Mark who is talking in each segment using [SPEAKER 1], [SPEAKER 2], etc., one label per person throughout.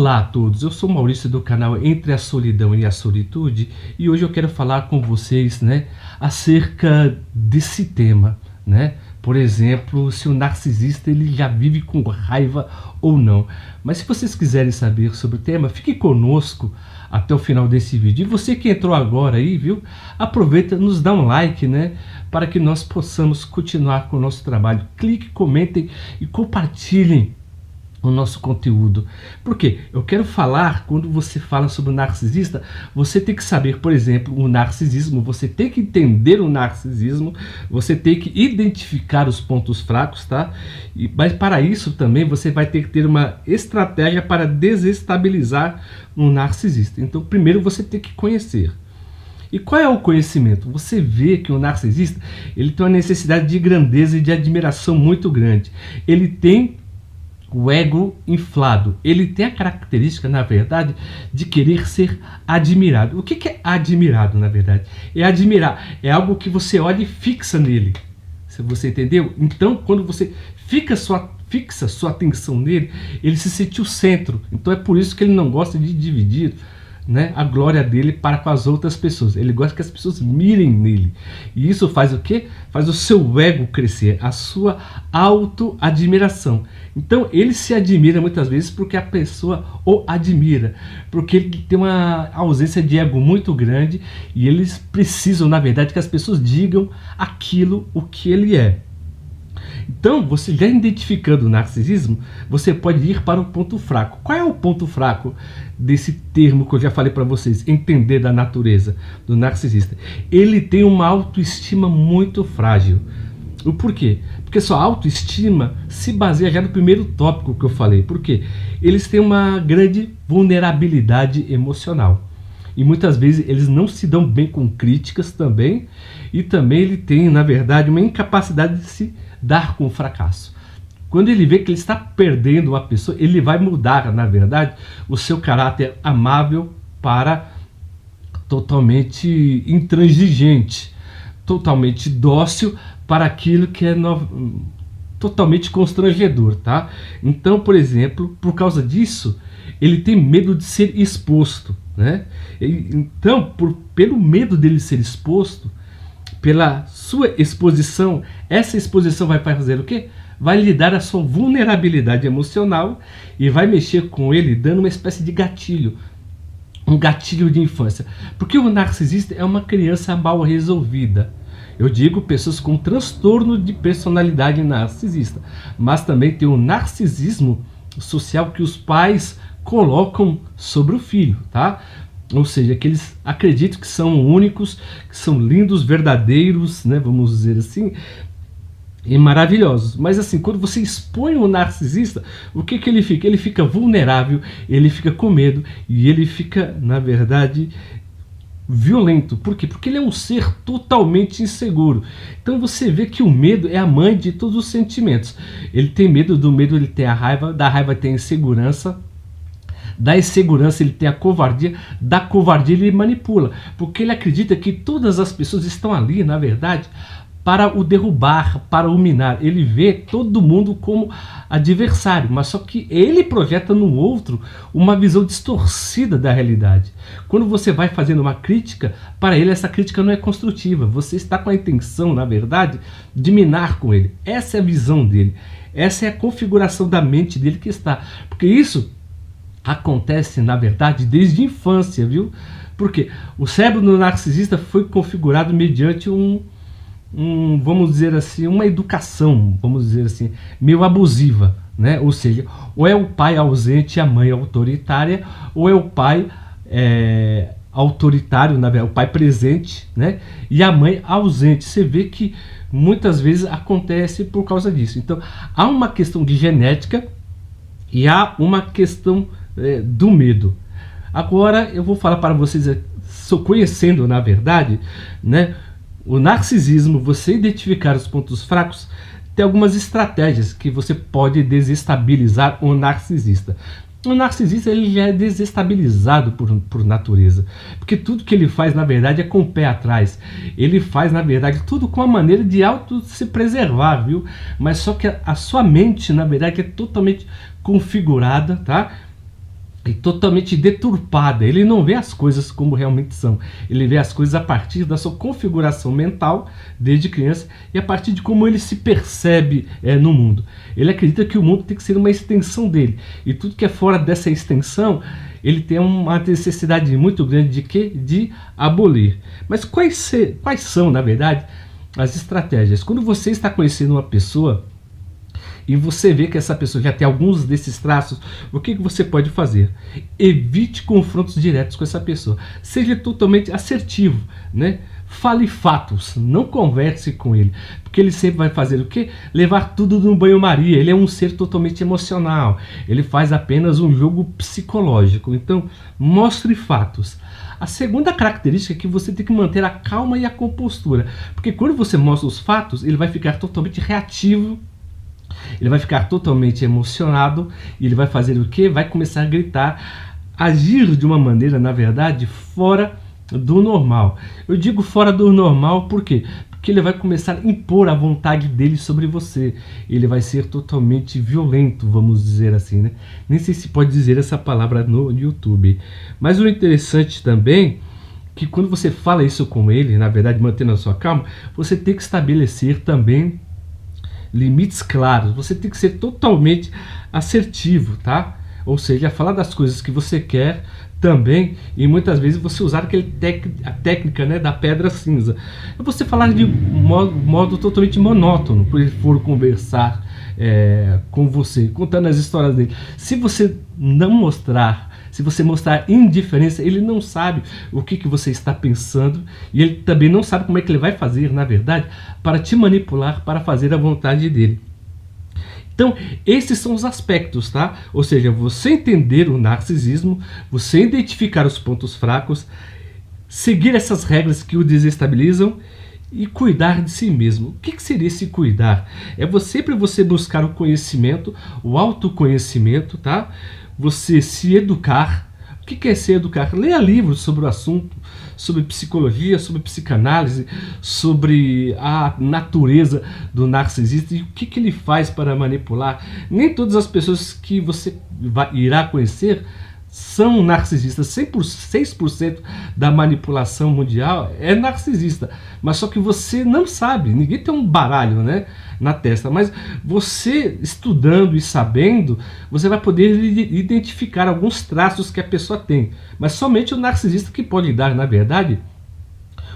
[SPEAKER 1] Olá a todos, eu sou Maurício do canal Entre a Solidão e a Solitude e hoje eu quero falar com vocês, acerca desse tema, Por exemplo, se o narcisista ele já vive com raiva ou não. Mas se vocês quiserem saber sobre o tema, fique conosco até o final desse vídeo. E você que entrou agora aí, viu? Aproveita, nos dá um like, para que nós possamos continuar com o nosso trabalho. Clique, comentem e compartilhem o nosso conteúdo. Por quê? Eu quero falar, quando você fala sobre o narcisista, você tem que saber, por exemplo, o narcisismo, você tem que entender o narcisismo, você tem que identificar os pontos fracos, tá? Mas para isso também você vai ter que ter uma estratégia para desestabilizar um narcisista. Então, primeiro você tem que conhecer. E qual é o conhecimento? Você vê que o narcisista, ele tem uma necessidade de grandeza e de admiração muito grande. Ele tem o ego inflado, ele tem a característica, na verdade, de querer ser admirado. O que é admirado, na verdade? É admirar, é algo que você olha e fixa nele. Você entendeu? Então, quando você fixa sua atenção nele, ele se sente o centro. Então é por isso que ele não gosta de dividir a glória dele para com as outras pessoas. Ele gosta que as pessoas mirem nele. E isso faz o quê? Faz o seu ego crescer, a sua autoadmiração. Então ele se admira muitas vezes porque a pessoa o admira, porque ele tem uma ausência de ego muito grande e eles precisam, na verdade, que as pessoas digam aquilo o que ele é. Então, você já identificando o narcisismo, você pode ir para o ponto fraco. Qual é o ponto fraco desse termo que eu já falei para vocês? Entender da natureza do narcisista. Ele tem uma autoestima muito frágil. O porquê? Porque sua autoestima se baseia já no primeiro tópico que eu falei. Por quê? Eles têm uma grande vulnerabilidade emocional. E muitas vezes eles não se dão bem com críticas também. E também ele tem, na verdade, uma incapacidade de se dar com o fracasso. Quando ele vê que ele está perdendo uma pessoa, ele vai mudar, na verdade, o seu caráter amável para totalmente intransigente, totalmente dócil para aquilo que é totalmente constrangedor, tá? Então, por exemplo, por causa disso, ele tem medo de ser exposto, Então, pelo medo dele ser exposto, pela sua exposição, essa exposição vai fazer o quê? Vai lhe dar a sua vulnerabilidade emocional e vai mexer com ele dando uma espécie de gatilho, um gatilho de infância. Porque o narcisista é uma criança mal resolvida. Eu digo pessoas com transtorno de personalidade narcisista, mas também tem o narcisismo social que os pais colocam sobre o filho, tá? Ou seja, que eles acreditam que são únicos, que são lindos, verdadeiros, vamos dizer assim, e maravilhosos. Mas assim, quando você expõe o narcisista, o que ele fica? Ele fica vulnerável, ele fica com medo e ele fica, na verdade, violento. Por quê? Porque ele é um ser totalmente inseguro. Então você vê que o medo é a mãe de todos os sentimentos. Ele tem medo, do medo ele tem a raiva, da raiva tem a insegurança, da insegurança ele tem a covardia, da covardia ele manipula, porque ele acredita que todas as pessoas estão ali, na verdade, para o derrubar, para o minar. Ele vê todo mundo como adversário, mas só que ele projeta no outro uma visão distorcida da realidade. Quando você vai fazendo uma crítica, para ele essa crítica não é construtiva, você está com a intenção, na verdade, de minar com ele. Essa é a visão dele, essa é a configuração da mente dele que está, porque isso acontece, na verdade, desde a infância, viu? Porque o cérebro do narcisista foi configurado mediante vamos dizer assim, uma educação, vamos dizer assim, meio abusiva, Ou seja, ou é o pai ausente e a mãe autoritária, ou é o pai autoritário, na verdade, o pai presente, e a mãe ausente. Você vê que muitas vezes acontece por causa disso. Então, há uma questão de genética e há uma questão do medo. Agora eu vou falar para vocês, conhecendo, na verdade, o narcisismo, você identificar os pontos fracos, tem algumas estratégias que você pode desestabilizar o narcisista. O narcisista ele já é desestabilizado por natureza, porque tudo que ele faz, na verdade, é com o pé atrás. Ele faz, na verdade, tudo com a maneira de se preservar, viu? Mas só que a sua mente, na verdade, é totalmente configurada, tá? e totalmente deturpada. Ele não vê as coisas como realmente são. Ele vê as coisas a partir da sua configuração mental desde criança e a partir de como ele se percebe no mundo. Ele acredita que o mundo tem que ser uma extensão dele. E tudo que é fora dessa extensão, ele tem uma necessidade muito grande de quê? De abolir. Mas quais são, na verdade, as estratégias? Quando você está conhecendo uma pessoa e você vê que essa pessoa já tem alguns desses traços, o que você pode fazer? Evite confrontos diretos com essa pessoa. Seja totalmente assertivo, né? Fale fatos, não converse com ele, porque ele sempre vai fazer o quê? Levar tudo no banho-maria. Ele é um ser totalmente emocional, ele faz apenas um jogo psicológico. Então, mostre fatos. A segunda característica é que você tem que manter a calma e a compostura, porque quando você mostra os fatos, ele vai ficar totalmente reativo. Ele vai ficar totalmente emocionado e ele vai fazer o quê? Vai começar a gritar, agir de uma maneira, na verdade, fora do normal. Eu digo fora do normal por quê? Porque ele vai começar a impor a vontade dele sobre você. Ele vai ser totalmente violento, vamos dizer assim, né? Nem sei se pode dizer essa palavra no YouTube. Mas o interessante também que quando você fala isso com ele, na verdade, mantendo a sua calma, você tem que estabelecer também limites claros. Você tem que ser totalmente assertivo, tá? Ou seja, falar das coisas que você quer também, e muitas vezes você usar a técnica, né, da pedra cinza. É você falar de modo totalmente monótono, por ele for conversar com você, contando as histórias dele. Se você não mostrar, se você mostrar indiferença, ele não sabe o que você está pensando e ele também não sabe como é que ele vai fazer, na verdade, para te manipular, para fazer a vontade dele. Então, esses são os aspectos, tá? Ou seja, você entender o narcisismo, você identificar os pontos fracos, seguir essas regras que o desestabilizam e cuidar de si mesmo. O que seria esse cuidar? É sempre você buscar o conhecimento, o autoconhecimento, tá? Você se educar. O que é se educar? Leia livros sobre o assunto, sobre psicologia, sobre psicanálise, sobre a natureza do narcisista e o que ele faz para manipular. Nem todas as pessoas que você irá conhecer são narcisistas. 6% da manipulação mundial é narcisista, mas só que você não sabe. Ninguém tem um baralho, né, na testa, mas você estudando e sabendo, você vai poder identificar alguns traços que a pessoa tem, mas somente o narcisista que pode dar, na verdade,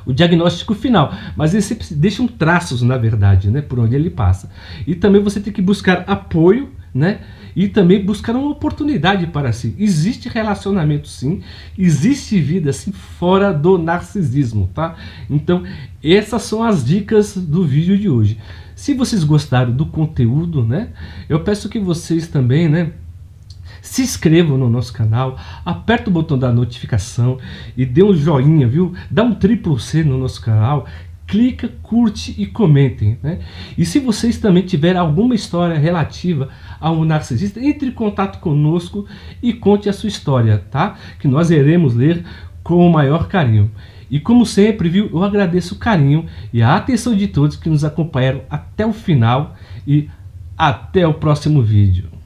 [SPEAKER 1] o diagnóstico final, mas eles sempre deixam traços, na verdade, né, por onde ele passa. E também você tem que buscar apoio, né, e também buscar uma oportunidade para si. Existe relacionamento sim, existe vida sim fora do narcisismo, tá? Então, essas são as dicas do vídeo de hoje. Se vocês gostaram do conteúdo, né, eu peço que vocês também, né, se inscrevam no nosso canal, aperta o botão da notificação e dê um joinha, viu? Dá um triplo C no nosso canal, clica, curte e comentem, né? E se vocês também tiverem alguma história relativa ao narcisista, entre em contato conosco e conte a sua história, tá? Que nós iremos ler com o maior carinho. E como sempre, viu? Eu agradeço o carinho e a atenção de todos que nos acompanharam até o final e até o próximo vídeo.